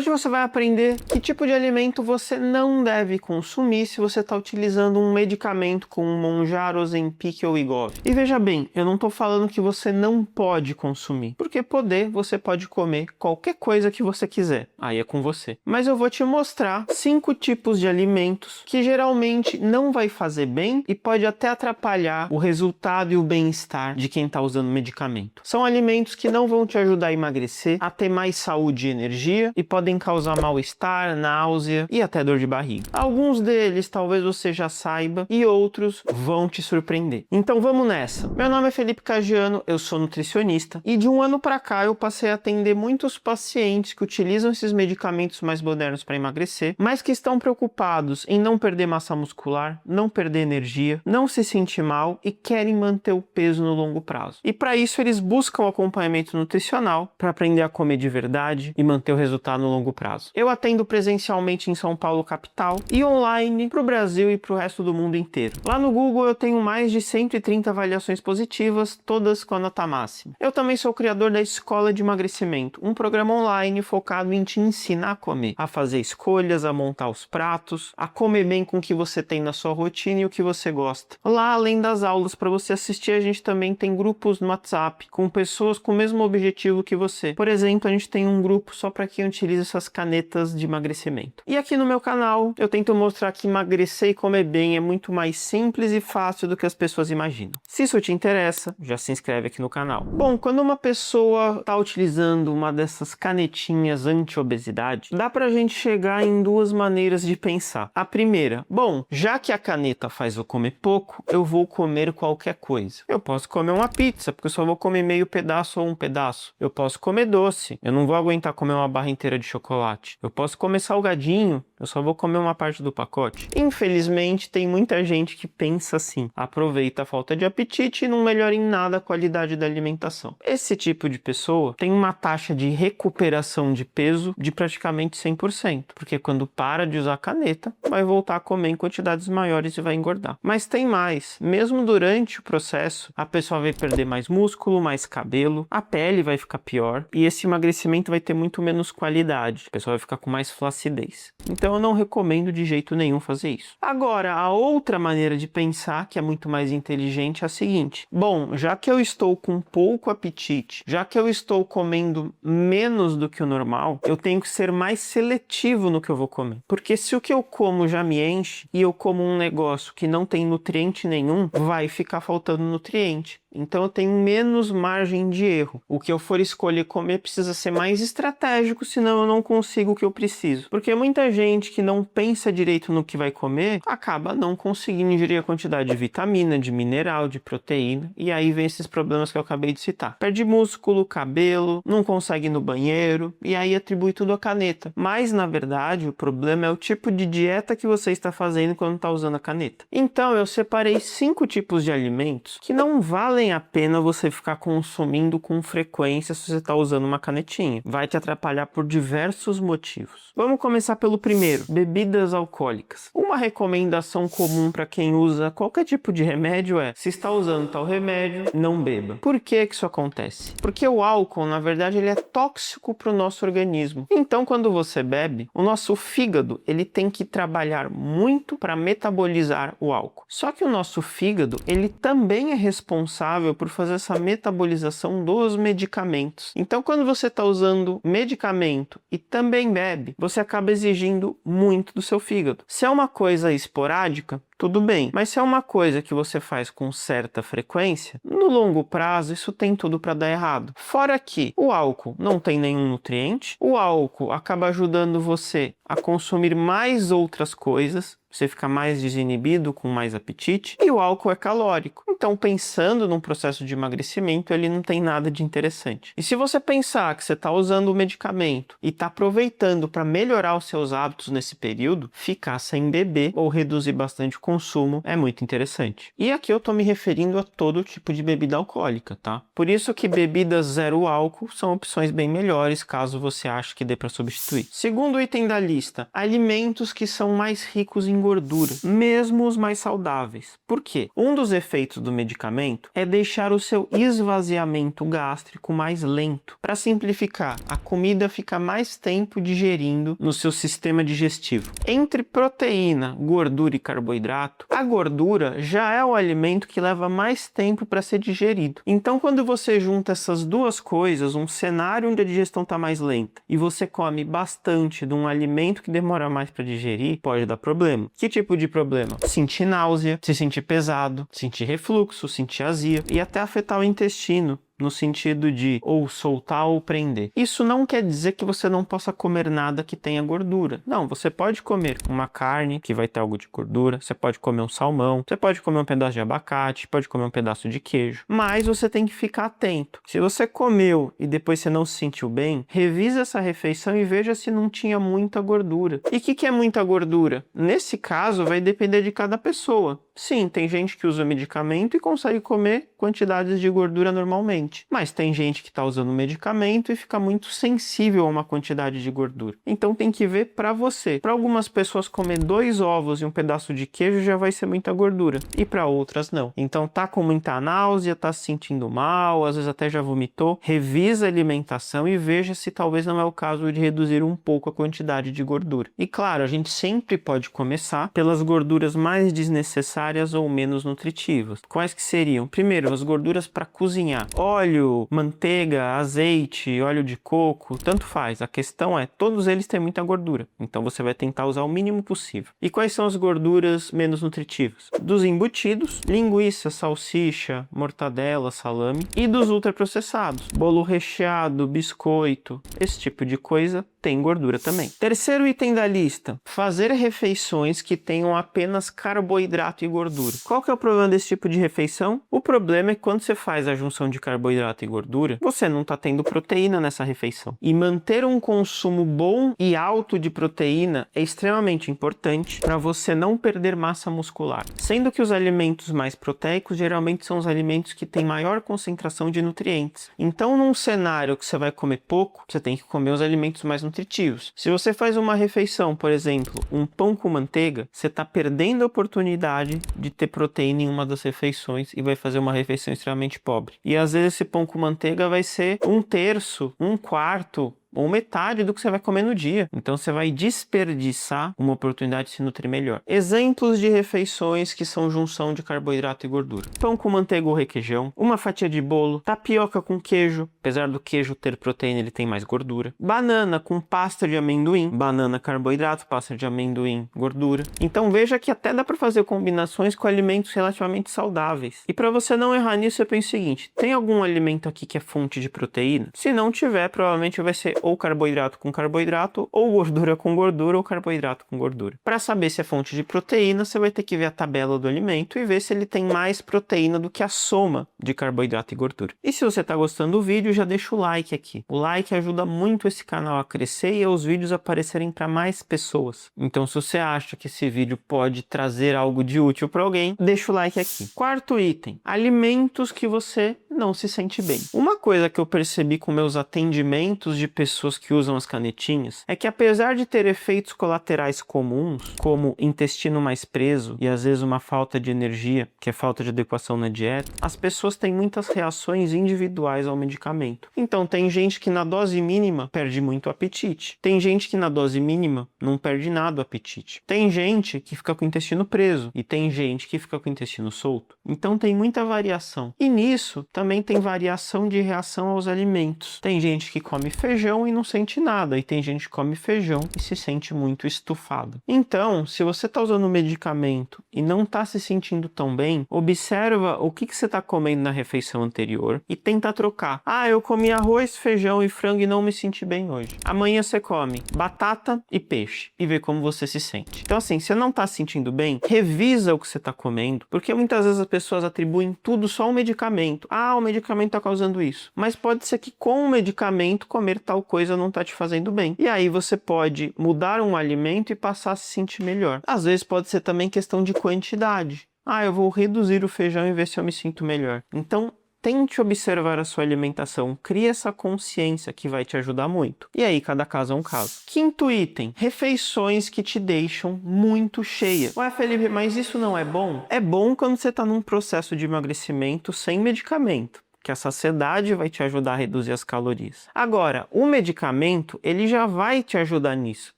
Hoje você vai aprender que tipo de alimento você não deve consumir se você está utilizando um medicamento como Mounjaro, Ozempic ou Wegovy. E veja bem, eu não estou falando que você não pode consumir, porque você pode comer qualquer coisa que você quiser, aí é com você. Mas eu vou te mostrar 5 tipos de alimentos que geralmente não vai fazer bem e pode até atrapalhar o resultado e o bem-estar de quem está usando medicamento. São alimentos que não vão te ajudar a emagrecer, a ter mais saúde e energia e podem causar mal-estar, náusea e até dor de barriga. Alguns deles talvez você já saiba e outros vão te surpreender. Então vamos nessa. Meu nome é Felipe Caggiano, eu sou nutricionista e de um ano para cá eu passei a atender muitos pacientes que utilizam esses medicamentos mais modernos para emagrecer, mas que estão preocupados em não perder massa muscular, não perder energia, não se sentir mal e querem manter o peso no longo prazo. E para isso eles buscam acompanhamento nutricional para aprender a comer de verdade e manter o resultado no longo prazo. Eu atendo presencialmente em São Paulo capital e online para o Brasil e para o resto do mundo inteiro. Lá no Google eu tenho mais de 130 avaliações positivas, todas com a nota máxima. Eu também sou criador da Escola de Emagrecimento, um programa online focado em te ensinar a comer, a fazer escolhas, a montar os pratos, a comer bem com o que você tem na sua rotina e o que você gosta. Lá, além das aulas para você assistir, a gente também tem grupos no WhatsApp com pessoas com o mesmo objetivo que você. Por exemplo, a gente tem um grupo só para quem utiliza essas canetas de emagrecimento. E aqui no meu canal eu tento mostrar que emagrecer e comer bem é muito mais simples e fácil do que as pessoas imaginam. Se isso te interessa, já se inscreve aqui no canal. Bom, quando uma pessoa está utilizando uma dessas canetinhas anti-obesidade, dá pra gente chegar em 2 maneiras de pensar. A primeira, bom, já que a caneta faz eu comer pouco, eu vou comer qualquer coisa. Eu posso comer uma pizza, porque eu só vou comer meio pedaço ou um pedaço. Eu posso comer doce, eu não vou aguentar comer uma barra inteira de chocolate. Eu posso comer salgadinho, eu só vou comer uma parte do pacote. Infelizmente, tem muita gente que pensa assim, aproveita a falta de apetite e não melhora em nada a qualidade da alimentação. Esse tipo de pessoa tem uma taxa de recuperação de peso de praticamente 100%, porque quando para de usar a caneta, vai voltar a comer em quantidades maiores e vai engordar. Mas tem mais, mesmo durante o processo, a pessoa vai perder mais músculo, mais cabelo, a pele vai ficar pior e esse emagrecimento vai ter muito menos qualidade, a pessoa vai ficar com mais flacidez. Então eu não recomendo de jeito nenhum fazer isso. Agora, a outra maneira de pensar, que é muito mais inteligente, é a seguinte: bom, já que eu estou com pouco apetite, já que eu estou comendo menos do que o normal, eu tenho que ser mais seletivo no que eu vou comer. Porque se o que eu como já me enche e eu como um negócio que não tem nutriente nenhum, vai ficar faltando nutriente. Então eu tenho menos margem de erro. O que eu for escolher comer precisa ser mais estratégico, senão eu não consigo o que eu preciso. Porque muita gente que não pensa direito no que vai comer, acaba não conseguindo ingerir a quantidade de vitamina, de mineral, de proteína. E aí vem esses problemas que eu acabei de citar. Perde músculo, cabelo, não consegue ir no banheiro, e aí atribui tudo à caneta. Mas na verdade o problema é o tipo de dieta que você está fazendo quando está usando a caneta. Então eu separei 5 tipos de alimentos que não valem a pena você ficar consumindo com frequência se você está usando uma canetinha. Vai te atrapalhar por diversos motivos. Vamos começar pelo primeiro, bebidas alcoólicas. Uma recomendação comum para quem usa qualquer tipo de remédio é: se está usando tal remédio, não beba. Por que isso acontece? Porque o álcool, na verdade, ele é tóxico para o nosso organismo. Então, quando você bebe, o nosso fígado ele tem que trabalhar muito para metabolizar o álcool. Só que o nosso fígado, ele também é responsável por fazer essa metabolização dos medicamentos. Então, quando você está usando medicamento e também bebe, você acaba exigindo muito do seu fígado. Se é uma coisa esporádica, tudo bem, mas se é uma coisa que você faz com certa frequência, no longo prazo isso tem tudo para dar errado. Fora que o álcool não tem nenhum nutriente, o álcool acaba ajudando você a consumir mais outras coisas, você fica mais desinibido, com mais apetite, e o álcool é calórico. Então, pensando num processo de emagrecimento, ele não tem nada de interessante. E se você pensar que você está usando o medicamento e está aproveitando para melhorar os seus hábitos nesse período, ficar sem beber ou reduzir bastante o consumo é muito interessante. E aqui eu estou me referindo a todo tipo de bebida alcoólica, tá? Por isso que bebidas zero álcool são opções bem melhores, caso você ache que dê para substituir. Segundo item da lista, alimentos que são mais ricos em têm gordura, mesmo os mais saudáveis. Por quê? Um dos efeitos do medicamento é deixar o seu esvaziamento gástrico mais lento. Para simplificar, a comida fica mais tempo digerindo no seu sistema digestivo. Entre proteína, gordura e carboidrato, a gordura já é o alimento que leva mais tempo para ser digerido. Então, quando você junta essas duas coisas, um cenário onde a digestão está mais lenta e você come bastante de um alimento que demora mais para digerir, pode dar problema. Que tipo de problema? Sentir náusea, se sentir pesado, sentir refluxo, sentir azia e até afetar o intestino, no sentido de ou soltar ou prender. Isso não quer dizer que você não possa comer nada que tenha gordura. Não, você pode comer uma carne que vai ter algo de gordura, você pode comer um salmão, você pode comer um pedaço de abacate, pode comer um pedaço de queijo, mas você tem que ficar atento. Se você comeu e depois você não se sentiu bem, revisa essa refeição e veja se não tinha muita gordura. E o que é muita gordura? Nesse caso, vai depender de cada pessoa. Sim, tem gente que usa medicamento e consegue comer quantidades de gordura normalmente. Mas tem gente que está usando medicamento e fica muito sensível a uma quantidade de gordura. Então tem que ver para você. Para algumas pessoas, comer 2 ovos e um pedaço de queijo já vai ser muita gordura. E para outras, não. Então tá com muita náusea, tá se sentindo mal, às vezes até já vomitou. Revisa a alimentação e veja se talvez não é o caso de reduzir um pouco a quantidade de gordura. E claro, a gente sempre pode começar pelas gorduras mais desnecessárias ou menos nutritivas. Quais que seriam? Primeiro, as gorduras para cozinhar. Óleo, manteiga, azeite, óleo de coco, tanto faz. A questão é, todos eles têm muita gordura. Então você vai tentar usar o mínimo possível. E quais são as gorduras menos nutritivas? Dos embutidos, linguiça, salsicha, mortadela, salame. E dos ultraprocessados, bolo recheado, biscoito, esse tipo de coisa tem gordura também. Terceiro item da lista, fazer refeições que tenham apenas carboidrato e gordura. Qual que é o problema desse tipo de refeição? O problema é que quando você faz a junção de carboidrato e gordura, você não está tendo proteína nessa refeição. E manter um consumo bom e alto de proteína é extremamente importante para você não perder massa muscular. Sendo que os alimentos mais proteicos geralmente são os alimentos que têm maior concentração de nutrientes. Então, num cenário que você vai comer pouco, você tem que comer os alimentos mais nutritivos. Se você faz uma refeição, por exemplo, um pão com manteiga, você está perdendo a oportunidade de ter proteína em uma das refeições e vai fazer uma refeição extremamente pobre. E às vezes esse pão com manteiga vai ser 1/3, 1/4 ou metade do que você vai comer no dia. Então você vai desperdiçar uma oportunidade de se nutrir melhor. Exemplos de refeições que são junção de carboidrato e gordura: pão com manteiga ou requeijão, uma fatia de bolo, tapioca com queijo, apesar do queijo ter proteína, ele tem mais gordura, banana com pasta de amendoim, banana carboidrato, pasta de amendoim, gordura. Então veja que até dá para fazer combinações com alimentos relativamente saudáveis. E para você não errar nisso, você pensa o seguinte: tem algum alimento aqui que é fonte de proteína? Se não tiver, provavelmente vai ser ou carboidrato com carboidrato, ou gordura com gordura, ou carboidrato com gordura. Para saber se é fonte de proteína, você vai ter que ver a tabela do alimento e ver se ele tem mais proteína do que a soma de carboidrato e gordura. E se você está gostando do vídeo, já deixa o like aqui. O like ajuda muito esse canal a crescer e os vídeos aparecerem para mais pessoas. Então, se você acha que esse vídeo pode trazer algo de útil para alguém, deixa o like aqui. Quarto item: alimentos que você não se sente bem. Uma coisa que eu percebi com meus atendimentos de pessoas que usam as canetinhas é que, apesar de ter efeitos colaterais comuns, como intestino mais preso e às vezes uma falta de energia, que é falta de adequação na dieta, as pessoas têm muitas reações individuais ao medicamento. Então tem gente que na dose mínima perde muito apetite, tem gente que na dose mínima não perde nada o apetite, tem gente que fica com o intestino preso e tem gente que fica com o intestino solto. Então tem muita variação. E nisso também tem variação de reação aos alimentos. Tem gente que come feijão e não sente nada, e tem gente que come feijão e se sente muito estufado. Então, se você está usando um medicamento e não está se sentindo tão bem, observa o que você está comendo na refeição anterior e tenta trocar. Ah, eu comi arroz, feijão e frango e não me senti bem hoje. Amanhã você come batata e peixe e vê como você se sente. Então, assim, se você não está se sentindo bem, revisa o que você está comendo, porque muitas vezes as pessoas atribuem tudo só ao medicamento. Ah, o medicamento está causando isso. Mas pode ser que com o medicamento comer tal coisa não está te fazendo bem. E aí você pode mudar um alimento e passar a se sentir melhor. Às vezes pode ser também questão de quantidade. Ah, eu vou reduzir o feijão e ver se eu me sinto melhor. Então, tente observar a sua alimentação, crie essa consciência que vai te ajudar muito. E aí, cada caso é um caso. Quinto item, refeições que te deixam muito cheia. Ué, Felipe, mas isso não é bom? É bom quando você está num processo de emagrecimento sem medicamento, que a saciedade vai te ajudar a reduzir as calorias. Agora, o medicamento, ele já vai te ajudar nisso.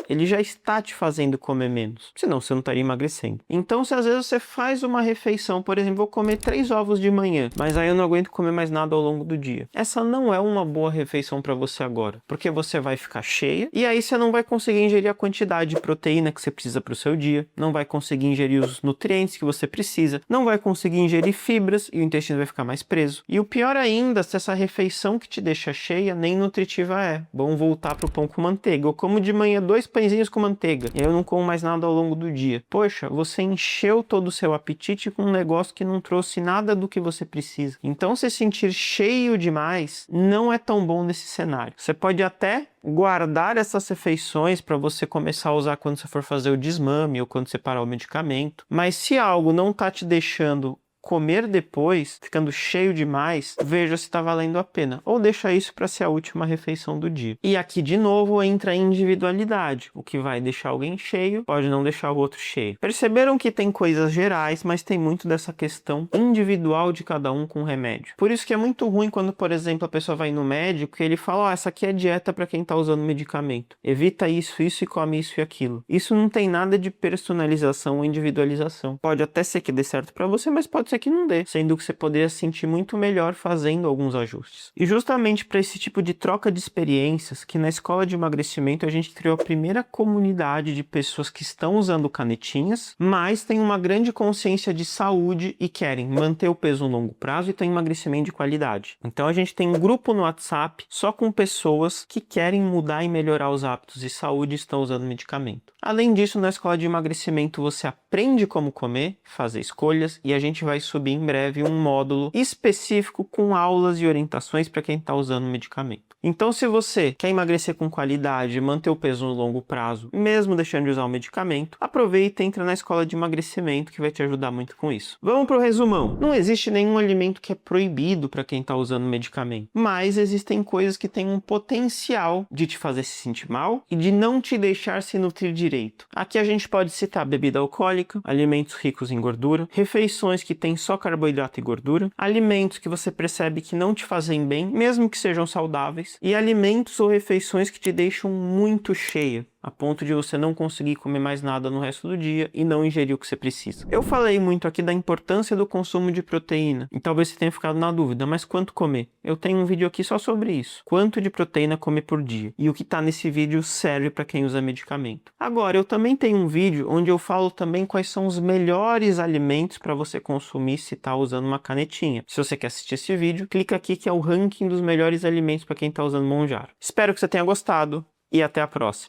Ele já está te fazendo comer menos, senão você não estaria emagrecendo. Então, se às vezes você faz uma refeição, por exemplo, vou comer 3 ovos de manhã, mas aí eu não aguento comer mais nada ao longo do dia. Essa não é uma boa refeição para você agora, porque você vai ficar cheia e aí você não vai conseguir ingerir a quantidade de proteína que você precisa para o seu dia, não vai conseguir ingerir os nutrientes que você precisa, não vai conseguir ingerir fibras e o intestino vai ficar mais preso. E o pior ainda, se essa refeição que te deixa cheia nem nutritiva é. Bom voltar pro pão com manteiga. Eu como de manhã 2 pãezinhos com manteiga e eu não como mais nada ao longo do dia. Poxa, você encheu todo o seu apetite com um negócio que não trouxe nada do que você precisa. Então, se sentir cheio demais não é tão bom nesse cenário. Você pode até guardar essas refeições para você começar a usar quando você for fazer o desmame ou quando você parar o medicamento. Mas se algo não tá te deixando comer depois, ficando cheio demais, veja se está valendo a pena. Ou deixa isso para ser a última refeição do dia. E aqui, de novo, entra a individualidade. O que vai deixar alguém cheio pode não deixar o outro cheio. Perceberam que tem coisas gerais, mas tem muito dessa questão individual de cada um com o remédio. Por isso que é muito ruim quando, por exemplo, a pessoa vai no médico e ele fala, essa aqui é dieta para quem está usando medicamento. Evita isso e come isso e aquilo. Isso não tem nada de personalização ou individualização. Pode até ser que dê certo para você, mas pode ser que não dê, sendo que você poderia se sentir muito melhor fazendo alguns ajustes. E justamente para esse tipo de troca de experiências, que na escola de emagrecimento a gente criou a primeira comunidade de pessoas que estão usando canetinhas, mas têm uma grande consciência de saúde e querem manter o peso no longo prazo e ter emagrecimento de qualidade. Então a gente tem um grupo no WhatsApp só com pessoas que querem mudar e melhorar os hábitos de saúde e estão usando medicamento. Além disso, na escola de emagrecimento você aprende como comer, fazer escolhas e a gente vai subir em breve um módulo específico com aulas e orientações para quem está usando o medicamento. Então, se você quer emagrecer com qualidade, manter o peso no longo prazo, mesmo deixando de usar o medicamento, aproveita e entra na escola de emagrecimento que vai te ajudar muito com isso. Vamos para o resumão. Não existe nenhum alimento que é proibido para quem está usando medicamento, mas existem coisas que têm um potencial de te fazer se sentir mal e de não te deixar se nutrir direito. Aqui a gente pode citar bebida alcoólica, alimentos ricos em gordura, refeições que têm só carboidrato e gordura, alimentos que você percebe que não te fazem bem, mesmo que sejam saudáveis, e alimentos ou refeições que te deixam muito cheia, a ponto de você não conseguir comer mais nada no resto do dia e não ingerir o que você precisa. Eu falei muito aqui da importância do consumo de proteína, e talvez você tenha ficado na dúvida, mas quanto comer? Eu tenho um vídeo aqui só sobre isso. Quanto de proteína comer por dia? E o que está nesse vídeo serve para quem usa medicamento. Agora, eu também tenho um vídeo onde eu falo também quais são os melhores alimentos para você consumir se está usando uma canetinha. Se você quer assistir esse vídeo, clica aqui que é o ranking dos melhores alimentos para quem está usando Monjaro. Espero que você tenha gostado e até a próxima.